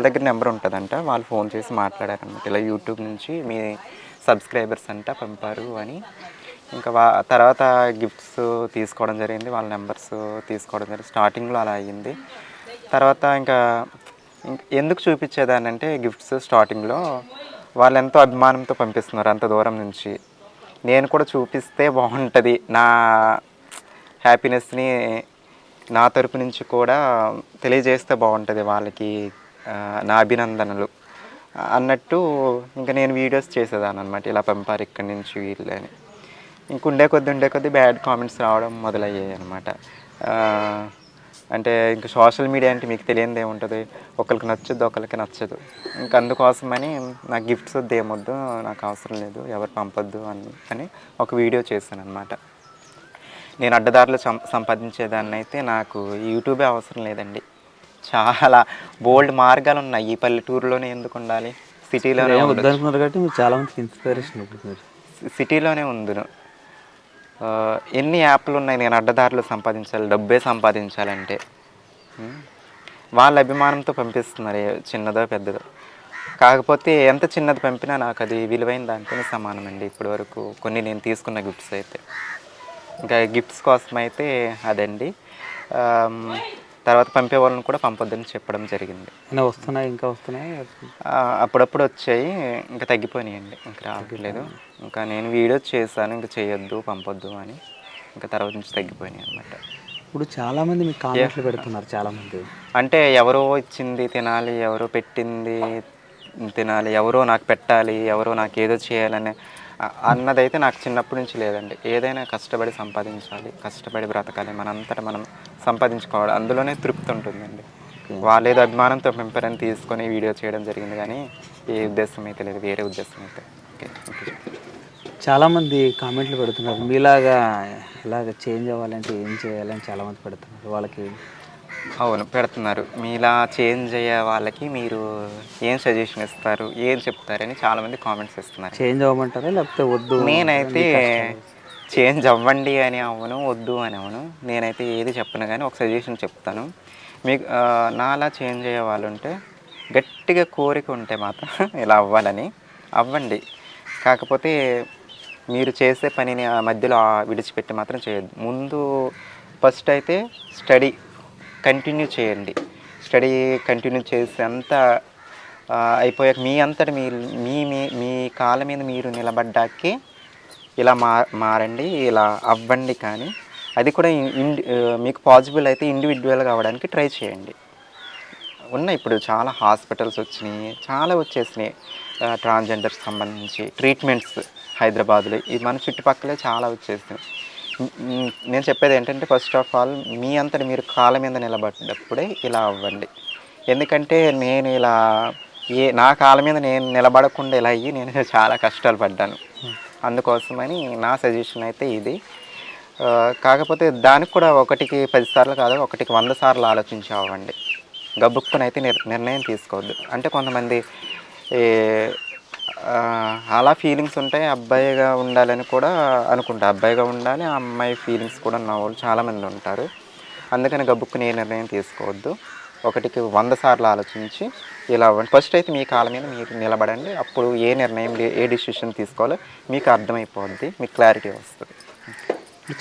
దగ్గర నెంబర్ ఉంటుందంట, వాళ్ళు ఫోన్ చేసి మాట్లాడారనమాట, ఇలా యూట్యూబ్ నుంచి మీ సబ్స్క్రైబర్స్ అంట పంపారు అని. ఇంకా తర్వాత గిఫ్ట్స్ తీసుకోవడం జరిగింది, వాళ్ళ నెంబర్స్ తీసుకోవడం జరిగింది. స్టార్టింగ్లో అలా అయ్యింది. తర్వాత ఇంకా ఎందుకు చూపించేదాన్ని అంటే గిఫ్ట్స్ స్టార్టింగ్లో వాళ్ళు ఎంతో అభిమానంతో పంపిస్తున్నారు అంత దూరం నుంచి, నేను కూడా చూపిస్తే బాగుంటుంది, నా హ్యాపీనెస్ని నా తరపు నుంచి కూడా తెలియజేస్తే బాగుంటుంది వాళ్ళకి, నా అభినందనలు అన్నట్టు ఇంకా నేను వీడియోస్ చేసేదాన్ని అనమాట, ఇలా పంపారు ఇక్కడి నుంచి వీళ్ళు అని. ఉండే కొద్దీ బ్యాడ్ కామెంట్స్ రావడం మొదలయ్యాయి అనమాట. అంటే ఇంకా సోషల్ మీడియా అంటే మీకు తెలియనిది ఏముంటుంది, ఒకరికి నచ్చదు, ఒకరికి నచ్చదు. ఇంకా అందుకోసమని నాకు గిఫ్ట్స్ వద్దు, ఏమొద్దు, నాకు అవసరం లేదు, ఎవరు పంపొద్దు అని ఒక వీడియో చేశాను అనమాట. నేను అడ్డదారిలో సంపాదించేదాన్ని అయితే నాకు యూట్యూబే అవసరం లేదండి, చాలా బోల్డ్ మార్గాలు ఉన్నాయి. ఈ పల్లెటూరులోనే ఎందుకు ఉండాలి, సిటీలోనే వద్దనుకున్నారు కాబట్టి మీరు చాలా మందికి ఇన్స్పిరేషన్ అవుతున్నారు. సిటీలోనే ఉందును. ఎన్ని యాప్లు ఉన్నాయి నేను అడ్డదారులు సంపాదించాలి, డబ్బే సంపాదించాలంటే. వాళ్ళ అభిమానంతో పంపిస్తున్నారు, చిన్నదో పెద్దదో. కాకపోతే ఎంత చిన్నది పంపినా నాకు అది విలువైన దాంతోనే సమానం అండి ఇప్పటి వరకు కొన్ని నేను తీసుకున్న గిఫ్ట్స్ అయితే. ఇంకా గిఫ్ట్స్ కోసం అయితే అదండి. తర్వాత పంపే వాళ్ళని కూడా పంపొద్దని చెప్పడం జరిగింది. ఇంకా వస్తున్నాయి అప్పుడప్పుడు వచ్చాయి, ఇంకా తగ్గిపోయినాయండి, ఇంకా రావట్లేదు. ఇంకా నేను వీడియో చేశాను, ఇంకా చేయొద్దు పంపొద్దు అని, ఇంకా తర్వాత నుంచి తగ్గిపోయినాయి అనమాట. ఇప్పుడు చాలామంది మీకు కామెంట్లు పెడుతున్నారు చాలామంది, అంటే ఎవరో ఇచ్చింది తినాలి, ఎవరో పెట్టింది తినాలి, ఎవరో నాకు పెట్టాలి, ఎవరో నాకు ఏదో చేయాలని అన్నదైతే నాకు చిన్నప్పటి నుంచి లేదండి. ఏదైనా కష్టపడి సంపాదించాలి, కష్టపడి బ్రతకాలి, మనంతటా మనం సంపాదించుకోవాలి, అందులోనే తృప్తి ఉంటుందండి. వాళ్ళు ఏదో అభిమానంతో పెంపారని తీసుకొని వీడియో చేయడం జరిగింది, కానీ ఏ ఉద్దేశం అయితే లేదు, వేరే ఉద్దేశం అయితే. ఓకే. చాలామంది కామెంట్లు పెడుతున్నారు, మీలాగా ఇలాగ చేంజ్ అవ్వాలంటే ఏం చేయాలని చాలామంది పెడుతున్నారు. వాళ్ళకి అవును పెడుతున్నారు, మీలా చేంజ్ అయ్యే వాళ్ళకి మీరు ఏం సజెషన్ ఇస్తారు, ఏం చెప్తారని చాలామంది కామెంట్స్ ఇస్తున్నారు. చేంజ్ అవ్వమంటారా లేకపోతే వద్దు? నేనైతే చేంజ్ అవ్వండి అని అవను, వద్దు అని అవను, నేనైతే ఏది చెప్పను, కానీ ఒక సజెషన్ చెప్తాను మీకు. నాలా చేంజ్ అయ్యే వాళ్ళు ఉంటే, గట్టిగా కోరిక ఉంటే మాత్రం ఇలా అవ్వాలని అవ్వండి. కాకపోతే మీరు చేసే పనిని ఆ మధ్యలో విడిచిపెట్టి మాత్రం చేయొద్దు. ముందు ఫస్ట్ అయితే స్టడీ కంటిన్యూ చేయండి. స్టడీ కంటిన్యూ చేసి అంతా అయిపోయాక మీ అంతటి మీ కాళ్ళ మీద మీరు నిలబడ్డాకే ఇలా మారండి, ఇలా అవ్వండి. కానీ అది కూడా మీకు పాసిబుల్ అయితే ఇండివిజువల్గా అవ్వడానికి ట్రై చేయండి. ఉన్నాయి ఇప్పుడు చాలా హాస్పిటల్స్ వచ్చినాయి, చాలా వచ్చేసినాయి ట్రాన్స్జెండర్స్ సంబంధించి ట్రీట్మెంట్స్ హైదరాబాద్లో, ఇది మన చుట్టుపక్కలే చాలా వచ్చేసినాయి. నేను చెప్పేది ఏంటంటే ఫస్ట్ ఆఫ్ ఆల్ మీ అంతటి మీరు కాళ్ళ మీద నిలబడ్డప్పుడే ఇలా అవ్వండి. ఎందుకంటే నేను ఇలా నా కాళ్ళ మీద నేను నిలబడకుండా ఇలా అయ్యి నేను చాలా కష్టాలు పడ్డాను. అందుకోసమని నా సజెషన్ అయితే ఇది. కాకపోతే దానికి కూడా 1కి 10 సార్లు కాదు, 1కి 100 సార్లు ఆలోచించి అవ్వండి. గబుక్కుని అయితే నిర్ణయం తీసుకోవద్దు. అంటే కొంతమంది అలా ఫీలింగ్స్ ఉంటాయి, అబ్బాయిగా ఉండాలని కూడా అనుకుంటా, అబ్బాయిగా ఉండాలి, ఆ అమ్మాయి ఫీలింగ్స్ కూడా ఉన్న వాళ్ళు చాలామంది ఉంటారు. అందుకని గబుక్కుని ఏ నిర్ణయం తీసుకోవద్దు, 1కి 100 సార్లు ఆలోచించి ఇలా అవ్వండి. ఫస్ట్ అయితే మీ కాళ్ళ మీద మీరు నిలబడండి, అప్పుడు ఏ నిర్ణయం ఏ డిసిషన్ తీసుకోవాలో మీకు అర్థమైపోద్ది, మీకు క్లారిటీ వస్తుంది.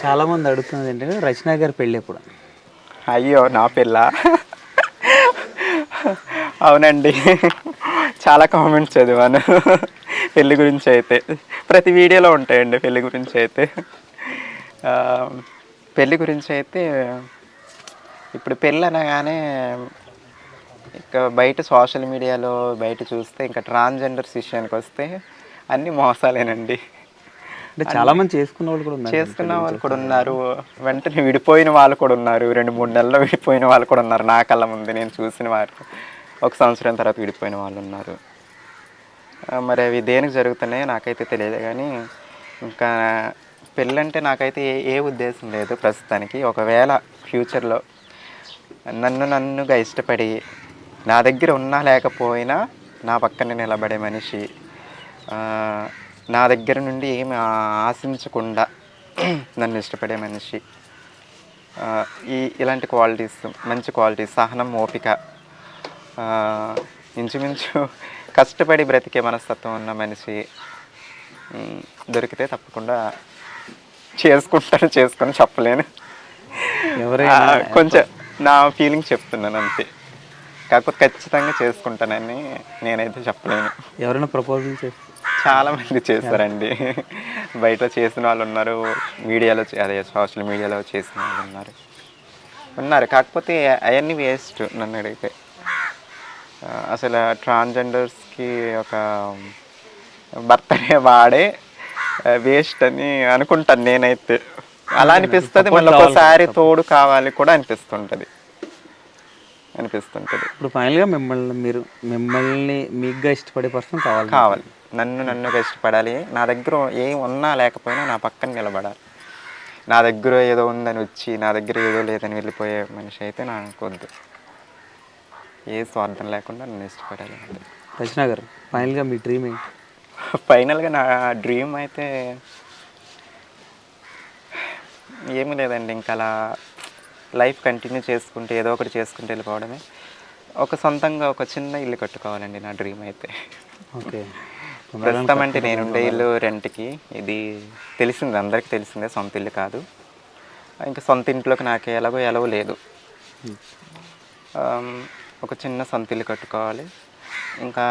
చాలామంది అడుగుతున్నది ఏంటంటే రచన గారి పెళ్ళి ఎప్పుడు? అయ్యో నా పెళ్ళ? అవునండి, చాలా కామెంట్స్ చదివాను పెళ్ళి గురించి అయితే, ప్రతి వీడియోలో ఉంటాయండి పెళ్ళి గురించి అయితే. పెళ్ళి గురించి అయితే ఇప్పుడు పెళ్ళి అనగానే ఇక బయట సోషల్ మీడియాలో బయట చూస్తే ఇంకా ట్రాన్స్జెండర్స్ విషయానికి వస్తే అన్నీ మోసాలేనండి. అంటే చాలా మంది చేసుకున్న వాళ్ళు కూడా ఉన్నారు కదా, చేసుకున్న పెళ్లి వాళ్ళు కూడా చేస్తారు కదా. ఉన్నారు, వెంటనే విడిపోయిన వాళ్ళు కూడా ఉన్నారు, 2-3 నెలల్లో విడిపోయిన వాళ్ళు కూడా ఉన్నారు. నా కళ్ళ ముందు నేను చూసిన వారు 1 సంవత్సరం తర్వాత విడిపోయిన వాళ్ళు ఉన్నారు. మరి అవి దేనికి జరుగుతున్నాయో నాకైతే తెలియదు కానీ ఇంకా పెళ్ళంటే నాకైతే ఏ ఉద్దేశం లేదు ప్రస్తుతానికి. ఒకవేళ ఫ్యూచర్లో నన్నుగా ఇష్టపడి నా దగ్గర ఉన్నా లేకపోయినా నా పక్కన నిలబడే మనిషి, నా దగ్గర నుండి ఏమి ఆశించకుండా నన్ను ఇష్టపడే మనిషి, ఇలాంటి క్వాలిటీస్, మంచి క్వాలిటీస్, సహనం, ఓపిక, ఇంచుమించు కష్టపడి బ్రతికే మనస్తత్వం ఉన్న మనిషి దొరికితే తప్పకుండా చేసుకొని చెప్పలేను. ఎవరైనా కొంచెం నా ఫీలింగ్ చెప్తున్నాను అంతే. కాకపోతే ఖచ్చితంగా చేసుకుంటానని నేనైతే చెప్పలేను. ఎవరైనా ప్రపోజల్ చేస్తే చాలామంది చేస్తారండి. బయట చేసిన వాళ్ళు ఉన్నారు, మీడియాలో అదే సోషల్ మీడియాలో చేసిన వాళ్ళు ఉన్నారు. కాకపోతే అవన్నీ వేస్ట్ నన్ను అడిగితే. అసలు ట్రాన్స్జెండర్స్కి ఒక భర్తనే వాడే వేస్ట్ అని అనుకుంటాను నేనైతే. అలా అనిపిస్తుంది. మళ్ళీ ఒకసారి తోడు కావాలి కూడా అనిపిస్తుంటుంది. ఇప్పుడు ఫైనల్గా మిమ్మల్ని మీకుగా ఇష్టపడే పర్సన్ కావాలి. నన్నుగా ఇష్టపడాలి. నా దగ్గర ఏం ఉన్నా లేకపోయినా నా పక్కన నిలబడాలి. నా దగ్గర ఏదో ఉందని వచ్చి నా దగ్గర ఏదో లేదని వెళ్ళిపోయే మనిషి అయితే నాకు వద్దు. ఏ స్వార్థం లేకుండా నన్ను ఇష్టపడాలి. రచన గారు, ఫైనల్గా మీ డ్రీమ్ ఏంటి? ఫైనల్గా నా డ్రీమ్ అయితే ఏమీ లేదండి. ఇంకా అలా లైఫ్ కంటిన్యూ చేసుకుంటే ఏదో ఒకటి చేసుకుంటూ వెళ్ళిపోవడమే. సొంతంగా ఒక చిన్న ఇల్లు కట్టుకోవాలండి నా డ్రీమ్ అయితే. ఓకే. ప్రస్తుతం అంటే నేనుండే ఇల్లు రెంట్కి. ఇది తెలిసింది, అందరికీ తెలిసిందే, సొంత ఇల్లు కాదు. ఇంకా సొంత ఇంట్లోకి నాకు ఎలాగో లేదు. ఒక చిన్న సొంత ఇల్లు కట్టుకోవాలి. ఇంకా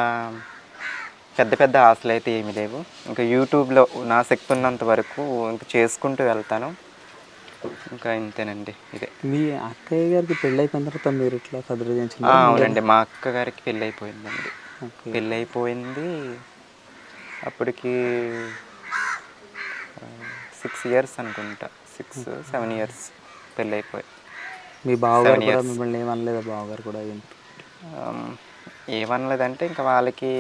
పెద్ద ఆశలు అయితే ఏమీ లేవు. ఇంకా యూట్యూబ్లో నా శక్తి ఉన్నంత వరకు ఇంకా చేసుకుంటూ వెళ్తాను. ఇంకా ఇంతేనండి. ఇదే. మీ అక్కయ్య గారికి పెళ్ళి అయిపోయిన తర్వాత మీరు ఇట్లా అవునండి, మా అక్క గారికి పెళ్ళి అయిపోయిందండి. పెళ్ళి అయిపోయింది అప్పటికి 6 years అనుకుంటా, 6-7 years పెళ్ళి అయిపోయి. మీ బావగారు కూడా మిమ్మల్ని ఏమనలేదా? బావగారు కూడా ఏమనలేదంటే ఇంకా వాళ్ళకి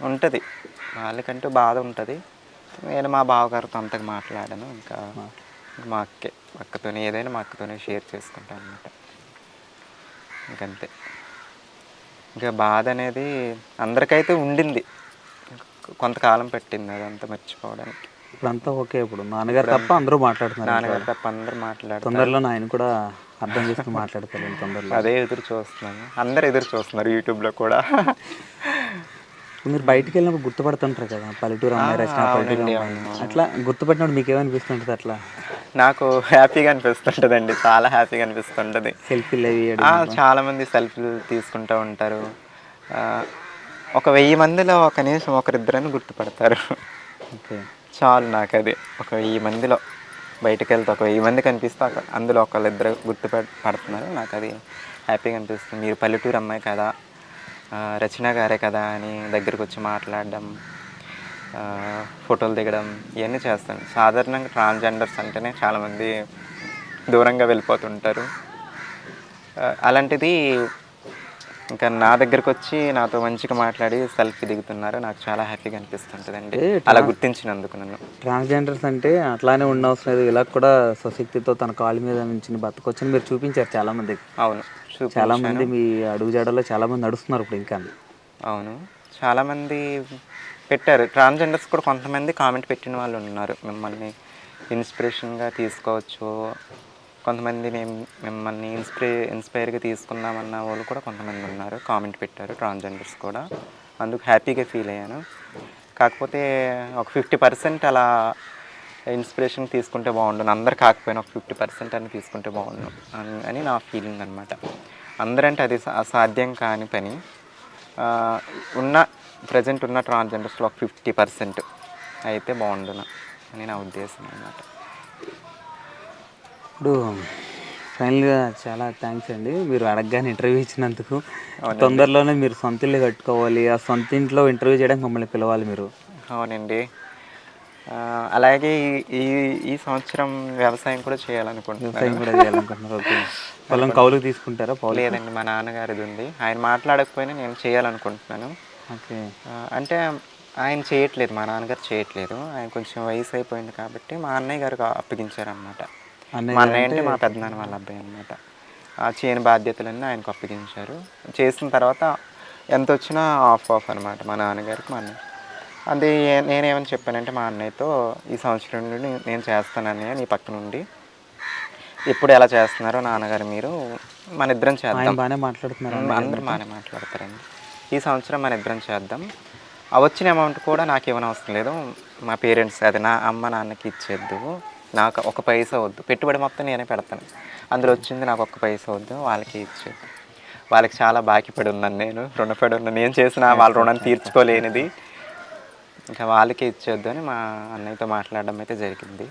ఉంటుంది, వాళ్ళకంటూ బాధ ఉంటుంది. నేను మా బావగారితో అంతగా మాట్లాడాను. ఇంకా మా అక్కతోనే ఏదైనా మా అక్కతోనే షేర్ చేసుకుంటాను అనమాట. ఇంకంతే. ఇంకా బాధ అనేది అందరికైతే ఉండింది, కొంతకాలం పట్టింది అదంతా మర్చిపోవడానికి. ఇప్పుడంతా ఓకే. ఇప్పుడు నాన్నగారు తప్ప అందరూ మాట్లాడుతున్నారు. నాన్నగారు తప్ప అందరూ మాట్లాడుతున్నారు. తొందరలో ఆయన కూడా అర్థం చేసుకుని మాట్లాడతారు తొందరలో. అదే ఎదురు చూస్తున్నాను, అందరు ఎదురు చూస్తున్నారు యూట్యూబ్లో కూడా. మీరు బయటికి వెళ్ళినప్పుడు గుర్తుపడుతుంటారు కదా, పల్లెటూరు అమ్మాయి, రచన పల్లెటూరు అమ్మాయి, అట్లా గుర్తుపట్టినప్పుడు మీకు ఏమనిపిస్తుంటుంది? అట్లా నాకు హ్యాపీగా అనిపిస్తుంటుందండి, చాలా హ్యాపీగా అనిపిస్తుంటుంది. సెల్ఫీలు అవి చాలామంది సెల్ఫీలు తీసుకుంటూ ఉంటారు. 1000 మందిలో కనీసం ఒకరిద్దరని గుర్తుపడతారు. ఓకే, చాలు నాకు అది. 1000 మందిలో బయటకు వెళ్తే 1000 మంది కనిపిస్తే అందులో ఒకళ్ళిద్దరు గుర్తుపడుతున్నారు. నాకు అది హ్యాపీగా అనిపిస్తుంది. మీరు పల్లెటూరు అమ్మాయి కదా, రచన గారే కదా అని దగ్గరికి వచ్చి మాట్లాడడం, ఫోటోలు దిగడం, ఇవన్నీ చేస్తాను. సాధారణంగా ట్రాన్స్జెండర్స్ అంటేనే చాలామంది దూరంగా వెళ్ళిపోతుంటారు. అలాంటిది ఇంకా నా దగ్గరకు వచ్చి నాతో మంచిగా మాట్లాడి సెల్ఫీ దిగుతున్నారు. నాకు చాలా హ్యాపీగా అనిపిస్తుంటుందండి అలా గుర్తించినందుకు నన్ను. ట్రాన్స్జెండర్స్ అంటే అట్లానే ఉండవసరం లేదు, ఇలా కూడా స్వశక్తితో తన కాళ్ళ మీద నుంచి బతకొచ్చని మీరు చూపించారు చాలామందికి. అవును, చాలామంది మీ అడుగుజాడలో చాలామంది నడుస్తున్నారు ఇప్పుడు ఇంకా. అవును, చాలామంది పెట్టారు. ట్రాన్స్జెండర్స్ కూడా కొంతమంది కామెంట్ పెట్టిన వాళ్ళు ఉన్నారు, మిమ్మల్ని ఇన్స్పిరేషన్గా తీసుకోవచ్చు, కొంతమంది మేము మిమ్మల్ని ఇన్స్పైర్గా తీసుకుందామన్న వాళ్ళు కూడా కొంతమంది ఉన్నారు, కామెంట్ పెట్టారు ట్రాన్స్జెండర్స్ కూడా. అందుకు హ్యాపీగా ఫీల్ అయ్యాను. కాకపోతే ఒక 50% అలా ఇన్స్పిరేషన్ తీసుకుంటే బాగుండు, అందరు కాకపోయినా ఒక 50% అని తీసుకుంటే బాగుండు అని నా ఫీలింగ్ అనమాట. అందరంటే అది అసాధ్యం కాని పని. ప్రజెంట్ ఉన్న ట్రాన్స్జెండర్స్లో ఒక 50% అయితే బాగుండును అని నా ఉద్దేశం అన్నమాట. ఇప్పుడు ఫైనల్గా చాలా థ్యాంక్స్ అండి మీరు అడగగానే ఇంటర్వ్యూ ఇచ్చినందుకు. తొందరలోనే మీరు సొంత ఇల్లు కట్టుకోవాలి, ఆ సొంత ఇంట్లో ఇంటర్వ్యూ చేయడానికి మమ్మల్ని పిలవాలి మీరు. అవునండి. అలాగే ఈ ఈ సంవత్సరం వ్యవసాయం కూడా చేయాలనుకుంటున్నాను. వ్యవసాయం కూడా చేయాలనుకుంటున్నారు. ఓకే. పొలం కౌలుకి తీసుకుంటారా? లేదండి, మా నాన్నగారిది ఉంది. ఆయన మాట్లాడకపోయినా నేను చేయాలనుకుంటున్నాను. ఓకే. అంటే ఆయన చేయట్లేదు, మా నాన్నగారు చేయట్లేదు. ఆయన కొంచెం వయసు అయిపోయింది కాబట్టి మా అన్నయ్య గారికి అప్పగించారనమాట. మా అన్నయ్య అంటే మా పెద్దనాన్న వాళ్ళ అబ్బాయి అనమాట. ఆ చేను బాధ్యతలన్నీ ఆయనకు అప్పగించారు. చేసిన తర్వాత ఎంత వచ్చినా ఆఫ్ అనమాట మా నాన్నగారికి, మా అన్నయ్య. అది నేనేమని చెప్పానంటే మా అన్నయ్యతో, ఈ సంవత్సరం నుండి నేను చేస్తాను అన్నయ్య నీ పక్క నుండి, ఎప్పుడు ఎలా చేస్తున్నారో నాన్నగారు మీరు, మన ఇద్దరం చేద్దాం. బాగానే మాట్లాడుతున్నారు, అందరూ బాగానే మాట్లాడతారండి. ఈ సంవత్సరం మన ఇద్దరం చేద్దాం. ఆ వచ్చిన అమౌంట్ కూడా నాకు ఇవ్వనవసరం లేదు, మా పేరెంట్స్, అది నా అమ్మ నాన్నకి ఇచ్చేద్దు, నాకు ఒక పైసా వద్దు, పెట్టుబడి మొత్తం నేనే పెడతాను, అందులో వచ్చింది నాకు ఒక్క పైసా వద్దు, వాళ్ళకి ఇచ్చేద్దు. వాళ్ళకి చాలా బాకీ పడి ఉన్నాను, నేను రుణపడి ఉన్నాను, నేను చేసిన వాళ్ళ రుణాన్ని తీర్చుకోలేనిది, ఇంకా వాళ్ళకే ఇచ్చేద్దు అని మా అన్నయ్యతో మాట్లాడడం అయితే జరిగింది.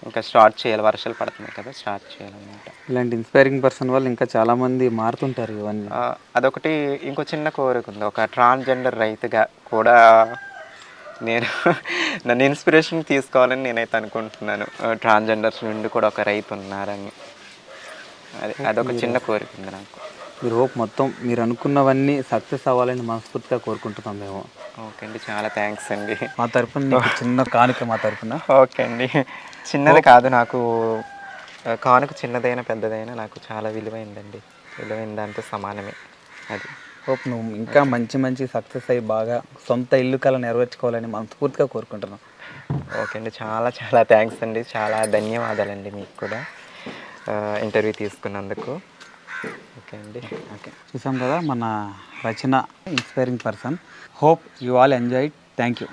ఇంకా స్టార్ట్ చేయాలి, వర్షాలు పడుతున్నాయి కదా, స్టార్ట్ చేయాలన్నమాట. ఇలాంటి ఇన్స్పైరింగ్ పర్సన్ వాళ్ళు ఇంకా చాలామంది మారుతుంటారు ఇవన్నీ. అదొకటి. ఇంకో చిన్న కోరిక ఉంది, ఒక ట్రాన్స్జెండర్ రైతుగా కూడా నేను నన్ను ఇన్స్పిరేషన్ తీసుకోవాలని నేనైతే అనుకుంటున్నాను. ట్రాన్స్జెండర్స్ నుండి కూడా ఒక రైతు ఉన్నారని, అదొక చిన్న కోరిక ఉంది నాకు. మీరు హోప్ మొత్తం మీరు అనుకున్నవన్నీ సక్సెస్ అవ్వాలని మనస్ఫూర్తిగా కోరుకుంటున్నాం మేము. ఓకే అండి, చాలా థ్యాంక్స్ అండి. మా తరఫున నీకు చిన్న కానుక మా తరఫున. ఓకే అండి, చిన్నది కాదు నాకు, కానుక చిన్నదైనా పెద్దదైనా నాకు చాలా విలువైందండి, విలువైన దాంతో సమానమే అది. హోప్ నువ్వు ఇంకా మంచి మంచి సక్సెస్ అయ్యి బాగా సొంత ఇల్లు కళ నెరవేర్చుకోవాలని మనస్ఫూర్తిగా కోరుకుంటున్నాం. ఓకే అండి, చాలా చాలా థ్యాంక్స్ అండి, చాలా ధన్యవాదాలండి మీకు కూడా ఇంటర్వ్యూ తీసుకున్నందుకు. ఓకే అండి. ఓకే, చూసాం కదా మన Rachana inspiring person. Hope you all enjoy. Thank you.